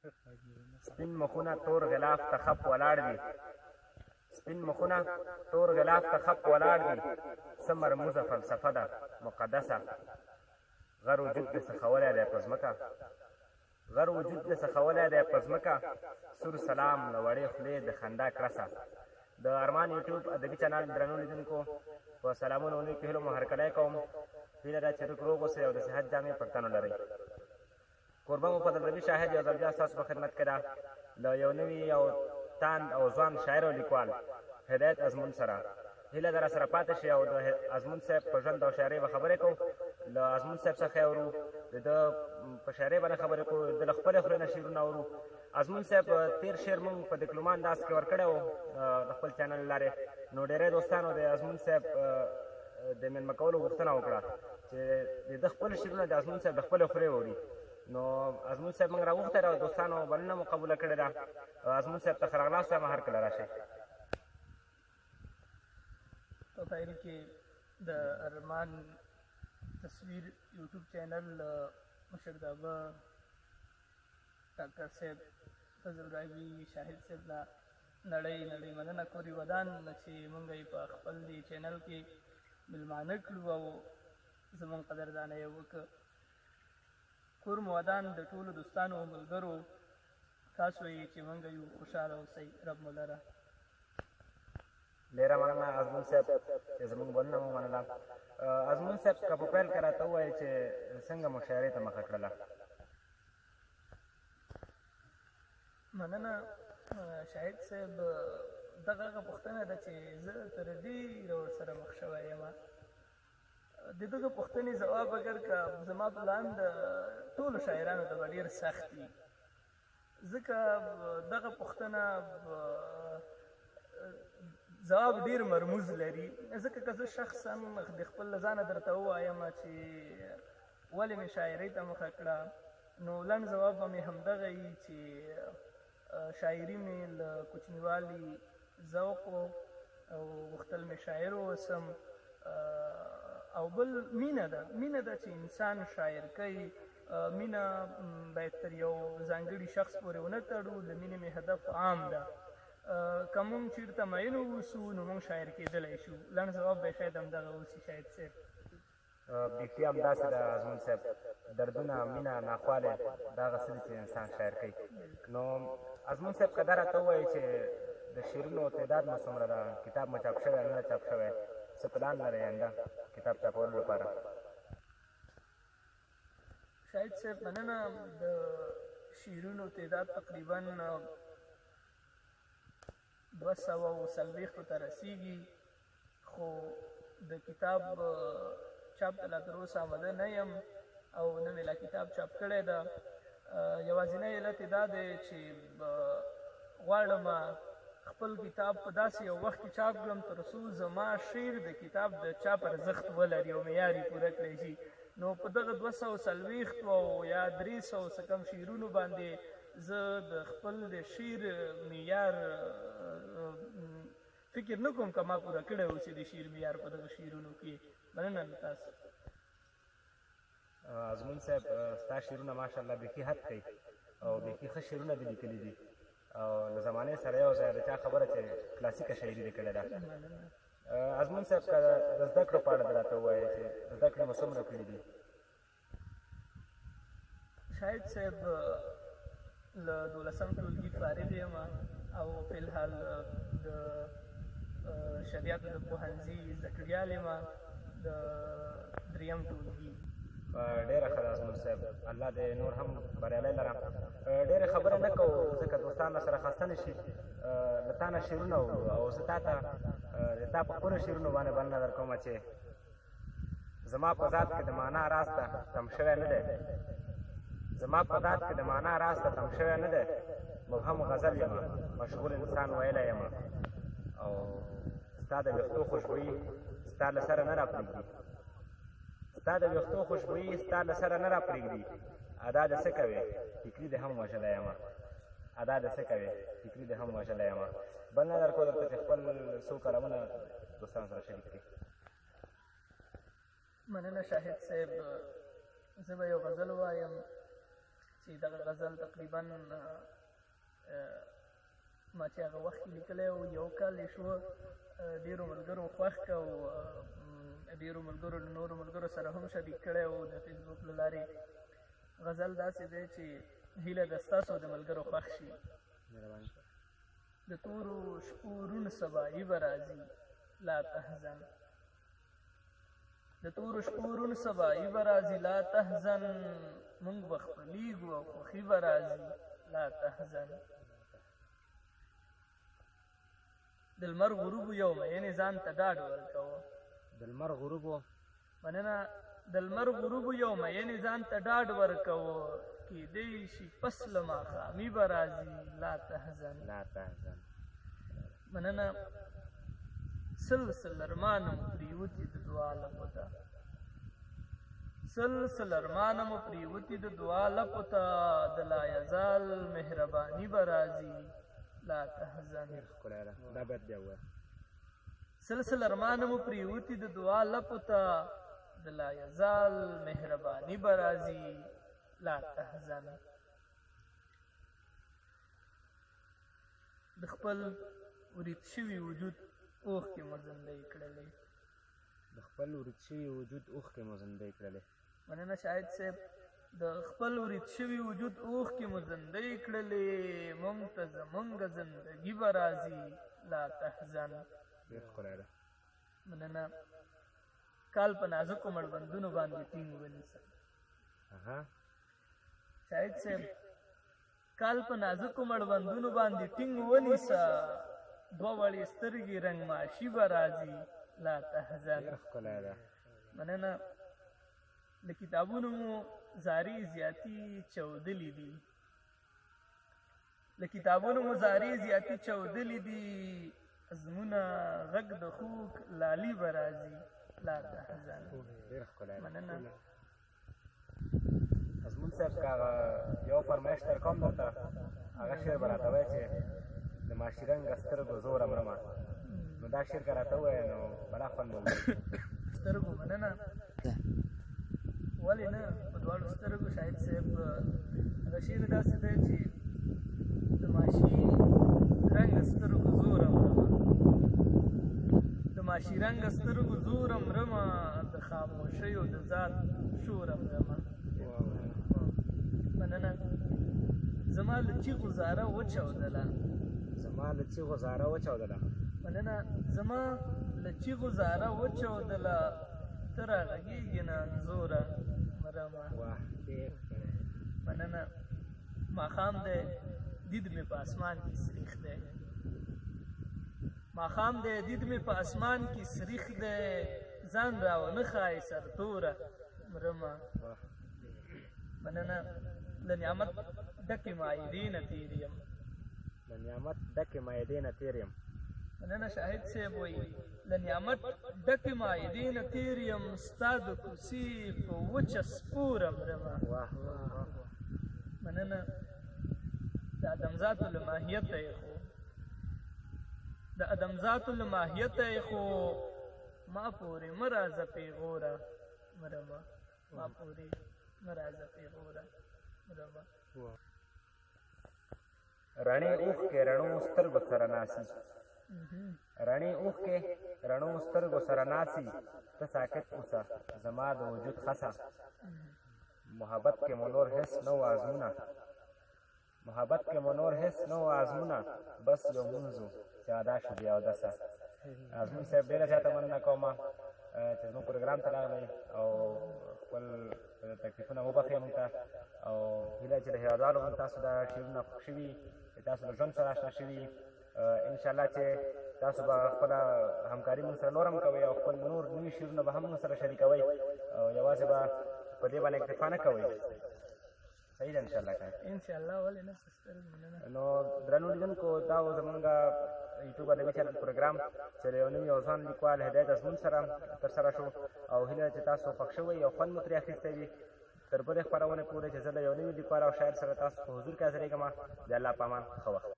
سپین مخونه تور غلاف ته خپ ولاړ دي، سپین مخونه تور غلاف ته خپ ولاړ دي، څه مرموزه فلسفه ده مقدسه، غر وجود دې سخولی دی په ځمکه، غر وجود دې سخولی دی په ځمکه، سور سلام له وړې خولې د خندا کړسه. د ارمان یوټیوب ادبي چینل درنو لیدونکو په سلامونه ونوي کې هیلو مو هرکلی کوم. هیله ده چې روغ اوسئ او د صحت جامې پر تن ولرئ. کوربه مو فضل ربي شاهد یو ځل بیا ستاسو په خدمت کې ده له یو نوي او تاند او ځوان شاعر او لیکوال هدایت ازمون سره. هیله ده راسره پاتې شئ او د ازمون صاحب په ژوند او شاعرۍ به خبرې کوو. له ازمون صاحب څخه یې اورو، د ده په شاعرۍ باندې خبرې کوو، د له خپلې خولې نه شعرونه اورو. ازمون صاحب تېر شعر مونږ په دکلومان داس کې ورکړی و د خپل چینل له لارې، نو ډېری دوستانو د ازمون صاحب د مېلمه کولو غوښتنه وکړه چې د ده خپل شعرونه د ازمون صاحب د خپلې خولې واوري. نو ازمون صاحب موږ راوغوښتی ده او دوستانو بلنه مو قبوله کړې ده. ازمون صاحب ته ښه راغلاست وایم، هرکله راشئ. په پیل کې د ارمان تصویر یوټیوب چینل مشرتابه ډاکټر صاحب فضل ربي شاهد صاحب نه نړۍ مننه کوري ودان چې موږ یې په خپل دې چینل کې مېلمانه کړو او زموږ قدردانه یې وکړه. کور مو ودان د ټولو دوستانو او ملګرو، تاسو یې چې موږ یو خوشحاله اوسئ، رب مو لره. ډېره مننه ازمون صاحب چې زموږ بلنه مو منله. ازمون صاحب که په پیل کې راته ووایي چې څنګه مو شاعرۍ ته مخه کړله؟ مننه شاهد صاحب، دغه پوښتنه ده چې زه تر ډېره ورسره مخ شوی یم. د دغه پوښتنې ځواب اگر که زما په لاند ټولو شاعرانو ته به ډېر سخت وي، ځکه دغه پوښتنه ځواب ډېر مرموز لري. ځکه که زه شخصا د خپل له ځانه درته ووایم چې ولې مې شاعرۍ ته مخه کړه، نو لنډ ځواب به مې همدغه وي چې شاعري مې له کوچنیوالي ذوق او غوښتل مې شاعر واوسم، او بل مینه ده چې انسان شاعر کوي. مینه باید تر یو ځانګړي شخص پورې ونه تړو، د مینې مې هدف عام ده. که مونږ چېرته مین واوسو نو مونږ شاعر کېدلی شو. لنډ ځواب به شاید همدغه اوسي شاید صاحب. بیخي همداسې ده ازمون صاحب، دردونه، مینه، ناخوالی دا هغه څه دي چې انسان شاعر کوي. نو ازمون صاحب که دا راته ووایي چې د شعرونو تعداد مو څومره ده، کتاب مو چاپ شوی نه ده چاپ شوی، څه پلان لرئ آینده کتاب چاپولو لپاره؟ شاهد صاحب مننه. د شعرونو تعداد تقریبا 240 ته رسیږي، خو د کتاب چاپ ته لا تر اوسه آمده نه یم او نه مې لا کتاب چاپ کړی ده. یوازینی علت یې دا دی چې غواړم خپل کتاب په داسې یو وخت کې چاپ کړم تر څو زما شعر د کتاب د چاپ ارزښت ولري او معیار یې پوره کړی شي. نو په دغه 240 او یا 300 څه کم شعرونو باندې زه د خپل د شعر معیار فکر نه کوم که ما پوره کړی اوسي د شعر معیار په دغه شعرونو کې. مننه له تاسو. ازمون صاحب ستا شعرونه ماشاءالله بیخي حد کوي او بیخي ښه شعرونه دې لیکلي دي او له زمانې سره یو ځای د چا خبره چې کلاسیکه شاعري دې کړې ده. ازمون صاحب که د زده کړو په اړه دې راته ووایې چې زده کړې مو څومره کړي دي؟ شاهد صاحب له 12م ټولګي فارغ یم او فی الحال د شریعتو د پوهنځي زده کړیال یم د 3م ټولګي. ډېره ښه ده ازمون صاحب، الله دې نور هم بریالی لرم. ډېرې خبرې نه کوو ځکه دوستان راسره خسته نه شي. له تا نه شعرونه اورو او زه تا ته د تا په خپلو شعرونو باندې بلنه در کومه چې زما په ذات کې د معنا راز ته تم شوی نه دی، زما په ذات کې د معنا راز ته تم شوی نه دی. مبهم غزل یم، مشغول انسان ویلی یم او ستا د ویښتو خوشبویي ستا له سره نه راپرېږدي، ستا د ویښتو خوشبویي ستا له سره نه راپرېږدي. ادا د څه کوې فکري دې هم وژلی یم، ادا د څه کوې فکري دې هم وژلی یم. بل نه در کوو درته چې خپل څو کلامونه دوستانو سره شریک کړي. مننه شاهد صاحب. زه به یو غزل ووایم چې دغه غزل تقریبا ما چې هغه وخت کې لیکلی و یو کال یې شو ډېرو ملګرو خوښ که او ډېرو ملګرو له نورو ملګرو سره هم شریک کړی و د فیسبوک له لارې غزل داسې دی چې هیله ده ستاسو د ملګرو خوښ شي د تورو شپو روڼ سبایي به راځي لا تحزن د تورو شپو روڼ سبایي به راځي لا تحزن موږ به خپلېږو او خوښي به راځي لا تحزن د لمر غروب یو مینې ځان ته ډاډ ورکوه د لمر غروب مننه د لمر غروب یو مینې ځان ته ډاډ ورکوه کیدی شي پس له ماښامي به راځي لا تحزن مننه سلسل ارمانه مو پریوتي د دعا لپو ته سلسل ارمانه مو پریوتي د دعا لپو ته د لا یزال مهرباني به راځي لا تحزن سلسل ارمانه مو پریوتي د دعا لپو ته د لا یزال مهرباني به راځي لا تحزن د خپل ورید شوي وجود اوښکې مو زندۍ کړلې مننه شاهد صاحب د خپل ورید شوي وجود اوښکې مو زندۍ کړلې موږ ته زموږ زندګي به راځي لا تحزن مننه کال په نازکو مړبندونو باندې ټینګ ونیسه شاهد صاحب کال په نازکو مړبندونو باندې ټینګ ونیسه دوه وړې سترګې رنګ ماشي به راځي لا تحزن مننه له کتابونو مو زارې زیاتي چودلې دي له کتابونو مو زارې زیاتي چودلې دي ازمونه غږ د خوږ لالي به راځي لا تحزن مننه ازمون صاحب که یو فرمایش در کوم درته هغه شعر به راته وایي چې د ماشیرنګه سترګو زوره مرمه نو دا شعر که راته ووایه نو بلا خوند به وکړي سترګو مننه ولې نه په دواړو سترګو شاهد صاحب هغه شعر داسې دی چې د ماشي رنګه سترګو زوره مرمه د ماشي رنګه سترګو زوره مرمه د خاموشیو د ذات شوره مرمه مننه زما له چیغو زاره وچاودله مننه زما له چیغو زاره وچاودله ته راغږېږې نه انځوره مرمه مننه ماښام دی دید مې په اسمان کې سریخ دی ماښام دی دید مې په اسمان کې سریخ دی ځان راونه ښایي سرتوره مرمه مننه له نعمت ډکې مایدې نه تېر یم مننه شاهد صاحب وایي له نعمت ډکې مایدې نه تېر یم ستا د کوڅې په وچه سپوره مرمه مننه د ادمزاتو له ماهیته یې خو ما پورې مه راځه پیغوره مرمه ما پورې مه راځه پیغوره مرمه رڼې اوښکې رڼو سترګو سره ناسي رڼې اوښکې رڼو سترګو سره ناسي ته ساکت اوسه زما د وجود خسه محبت کې مو نور هېڅ نه و آزمونه بس یو مونځ و چې ادا شو بیا اودسه ازمون صاحب ډېره زیاته مننه کومه چې زموږ پروګرام ته راغلی او خپل تکلیفونه وبخښئ موږ ته او هیله چې د هېوادوالو هم تاسو دا شعرونه خوښ شوي تاسو له ژوند سره اشنا شوي انشاءالله چې تاسو به خپله همکاري موږ سره نور هم کوئ او خپل نور نوي شعرونه به هم موږ سره شریکوئ او یوازې به په دې باندې اکتفا نه کوئ صحیح ده انشاءالله که انشاءالله ولې نه نو درنو لیدونکو دا و زمونږ یوټیوب ادبي چینل پروګرام چې له یو نوي او ځوان لیکوال هدایت ازمون سره ترسره شو او هیله چې تاسو خوښ شوئ او خوند مو ترې اخیستی وي تر بلې خپرونې پورې چې زه له یو نوي لیکوال او شاعر سره تاسو په حضور کې حاضرېږم د الله په امان ښه وخت